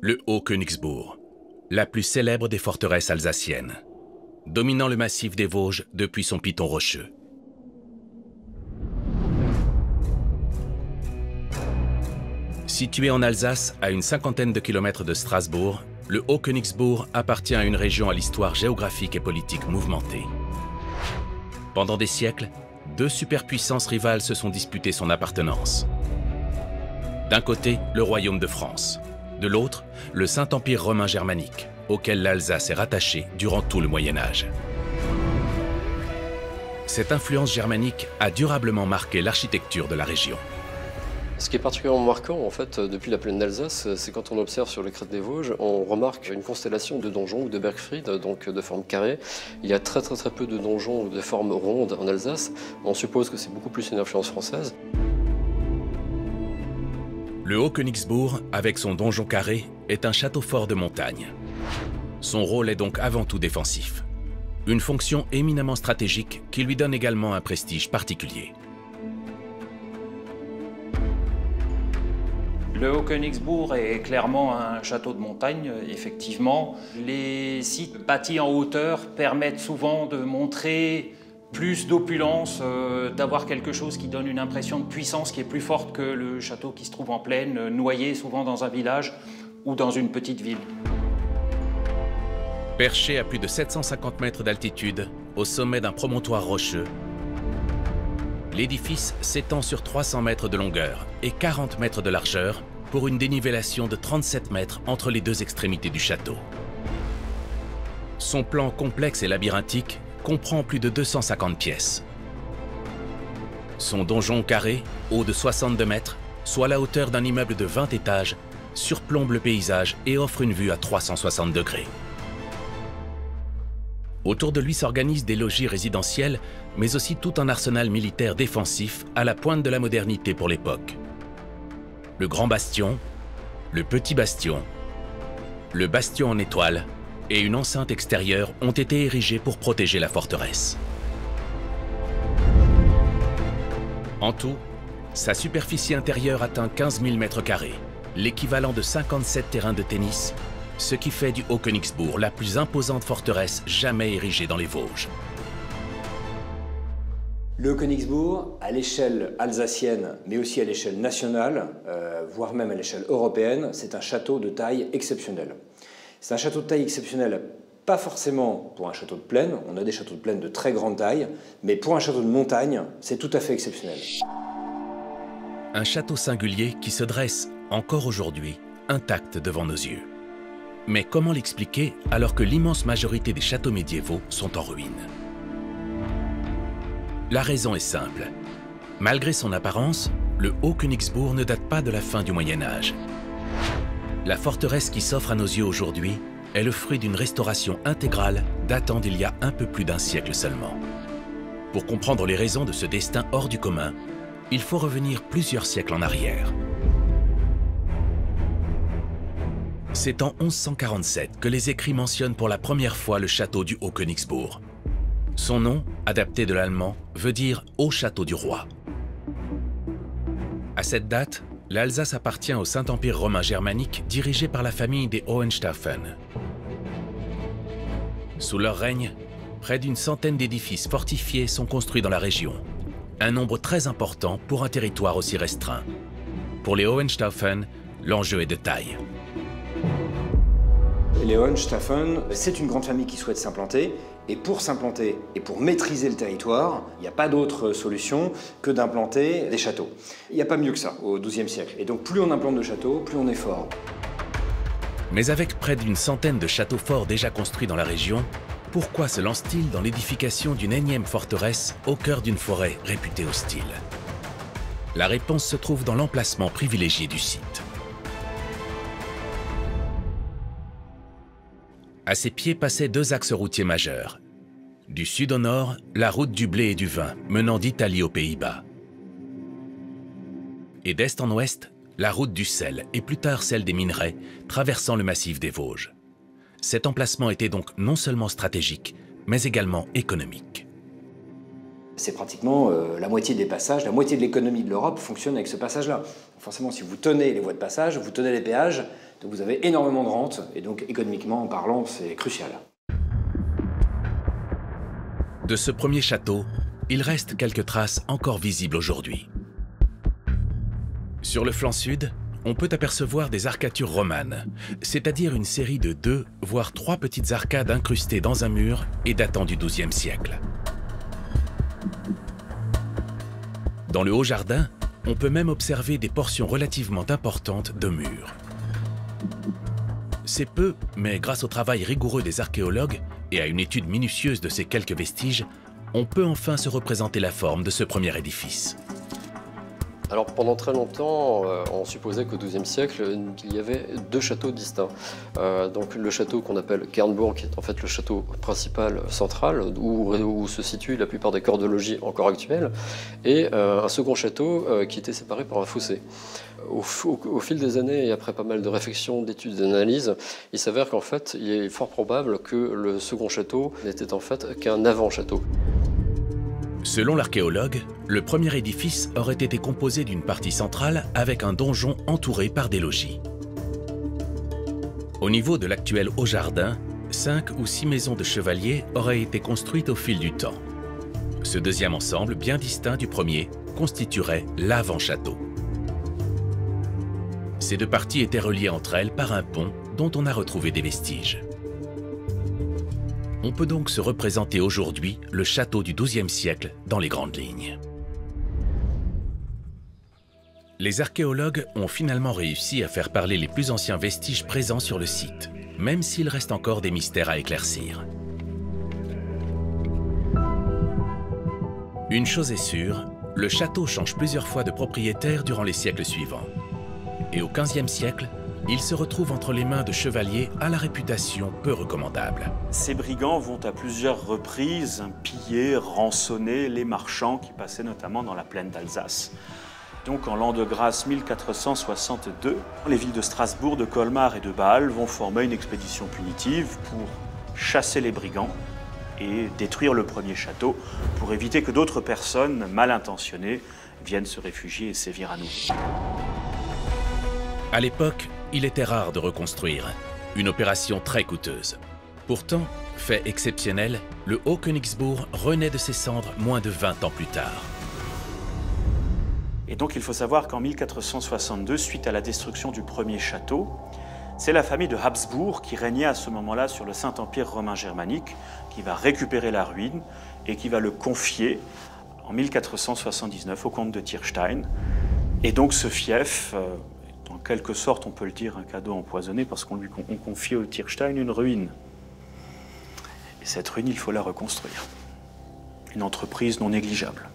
Le Haut-Königsbourg, la plus célèbre des forteresses alsaciennes, dominant le massif des Vosges depuis son piton rocheux. Situé en Alsace, à une cinquantaine de kilomètres de Strasbourg, le Haut-Königsbourg appartient à une région à l'histoire géographique et politique mouvementée. Pendant des siècles, deux superpuissances rivales se sont disputées son appartenance. D'un côté, le Royaume de France. De l'autre, le Saint-Empire romain germanique, auquel l'Alsace est rattachée durant tout le Moyen-Âge. Cette influence germanique a durablement marqué l'architecture de la région. Ce qui est particulièrement marquant, en fait, depuis la plaine d'Alsace, c'est quand on observe sur les crêtes des Vosges, on remarque une constellation de donjons ou de bergfried, donc de forme carrée. Il y a très peu de donjons de forme ronde en Alsace. On suppose que c'est beaucoup plus une influence française. Le Haut-Königsbourg, avec son donjon carré, est un château fort de montagne. Son rôle est donc avant tout défensif. Une fonction éminemment stratégique qui lui donne également un prestige particulier. Le Haut-Königsbourg est clairement un château de montagne, effectivement. Les sites bâtis en hauteur permettent souvent de montrer plus d'opulence, d'avoir quelque chose qui donne une impression de puissance qui est plus forte que le château qui se trouve en plaine, noyé souvent dans un village ou dans une petite ville. Perché à plus de 750 mètres d'altitude, au sommet d'un promontoire rocheux, l'édifice s'étend sur 300 mètres de longueur et 40 mètres de largeur pour une dénivellation de 37 mètres entre les deux extrémités du château. Son plan complexe et labyrinthique comprend plus de 250 pièces. Son donjon carré, haut de 62 mètres, soit la hauteur d'un immeuble de 20 étages, surplombe le paysage et offre une vue à 360 degrés. Autour de lui s'organisent des logis résidentiels, mais aussi tout un arsenal militaire défensif à la pointe de la modernité pour l'époque. Le Grand Bastion, le Petit Bastion, le Bastion en étoile et une enceinte extérieure ont été érigés pour protéger la forteresse. En tout, sa superficie intérieure atteint 15 000 m², l'équivalent de 57 terrains de tennis, ce qui fait du Haut-Königsbourg la plus imposante forteresse jamais érigée dans les Vosges. Le Königsbourg, à l'échelle alsacienne, mais aussi à l'échelle nationale, voire même à l'échelle européenne, c'est un château de taille exceptionnelle. C'est un château de taille exceptionnelle, pas forcément pour un château de plaine, on a des châteaux de plaine de très grande taille, mais pour un château de montagne, c'est tout à fait exceptionnel. Un château singulier qui se dresse, encore aujourd'hui, intact devant nos yeux. Mais comment l'expliquer alors que l'immense majorité des châteaux médiévaux sont en ruine? La raison est simple. Malgré son apparence, le Haut-Königsbourg ne date pas de la fin du Moyen-Âge. La forteresse qui s'offre à nos yeux aujourd'hui est le fruit d'une restauration intégrale datant d'il y a un peu plus d'un siècle seulement. Pour comprendre les raisons de ce destin hors du commun, il faut revenir plusieurs siècles en arrière. C'est en 1147 que les écrits mentionnent pour la première fois le château du Haut-Königsbourg. Son nom, adapté de l'allemand, veut dire « Haut château du roi ». À cette date, l'Alsace appartient au Saint-Empire romain germanique dirigé par la famille des Hohenstaufen. Sous leur règne, près d'une centaine d'édifices fortifiés sont construits dans la région, un nombre très important pour un territoire aussi restreint. Pour les Hohenstaufen, l'enjeu est de taille. Les Hohenstaufen, c'est une grande famille qui souhaite s'implanter, et pour s'implanter et pour maîtriser le territoire, il n'y a pas d'autre solution que d'implanter des châteaux. Il n'y a pas mieux que ça au XIIe siècle. Et donc plus on implante de châteaux, plus on est fort. Mais avec près d'une centaine de châteaux forts déjà construits dans la région, pourquoi se lance-t-il dans l'édification d'une énième forteresse au cœur d'une forêt réputée hostile? La réponse se trouve dans l'emplacement privilégié du site. À ses pieds passaient deux axes routiers majeurs. Du sud au nord, la route du blé et du vin, menant d'Italie aux Pays-Bas. Et d'est en ouest, la route du sel et plus tard celle des minerais, traversant le massif des Vosges. Cet emplacement était donc non seulement stratégique, mais également économique. C'est pratiquement la moitié des passages, la moitié de l'économie de l'Europe fonctionne avec ce passage-là. Forcément, si vous tenez les voies de passage, vous tenez les péages, donc vous avez énormément de rentes, et donc économiquement en parlant, c'est crucial. De ce premier château, il reste quelques traces encore visibles aujourd'hui. Sur le flanc sud, on peut apercevoir des arcatures romanes, c'est-à-dire une série de 2, voire 3 petites arcades incrustées dans un mur et datant du XIIe siècle. Dans le haut jardin, on peut même observer des portions relativement importantes de murs. C'est peu, mais grâce au travail rigoureux des archéologues et à une étude minutieuse de ces quelques vestiges, on peut enfin se représenter la forme de ce premier édifice. Alors pendant très longtemps, on supposait qu'au XIIe siècle, il y avait 2 châteaux distincts. Donc le château qu'on appelle Kernburg, qui est en fait le château principal central, où se situent la plupart des corps de logis encore actuels, et un second château qui était séparé par un fossé. Au fil des années et après pas mal de réflexions, d'études et d'analyses, il s'avère qu'en fait, il est fort probable que le second château n'était en fait qu'un avant-château. Selon l'archéologue, le premier édifice aurait été composé d'une partie centrale avec un donjon entouré par des logis. Au niveau de l'actuel haut jardin, 5 ou 6 maisons de chevaliers auraient été construites au fil du temps. Ce deuxième ensemble, bien distinct du premier, constituerait l'avant-château. Ces 2 parties étaient reliées entre elles par un pont dont on a retrouvé des vestiges. On peut donc se représenter aujourd'hui le château du XIIe siècle dans les grandes lignes. Les archéologues ont finalement réussi à faire parler les plus anciens vestiges présents sur le site, même s'il reste encore des mystères à éclaircir. Une chose est sûre, le château change plusieurs fois de propriétaire durant les siècles suivants. Et au XVe siècle, il se retrouve entre les mains de chevaliers à la réputation peu recommandable. Ces brigands vont à plusieurs reprises piller, rançonner les marchands qui passaient notamment dans la plaine d'Alsace. Donc en l'an de grâce 1462, les villes de Strasbourg, de Colmar et de Bâle vont former une expédition punitive pour chasser les brigands et détruire le premier château pour éviter que d'autres personnes mal intentionnées viennent se réfugier et sévir à nous. À l'époque, il était rare de reconstruire, une opération très coûteuse. Pourtant, fait exceptionnel, le Haut-Königsbourg renaît de ses cendres moins de 20 ans plus tard. Et donc il faut savoir qu'en 1462, suite à la destruction du premier château, c'est la famille de Habsbourg qui régnait à ce moment-là sur le Saint-Empire romain germanique, qui va récupérer la ruine et qui va le confier en 1479 au comte de Tirstein. Et donc ce fief, en quelque sorte, on peut le dire, un cadeau empoisonné, parce qu'on confie au Tirstein une ruine. Et cette ruine, il faut la reconstruire. Une entreprise non négligeable.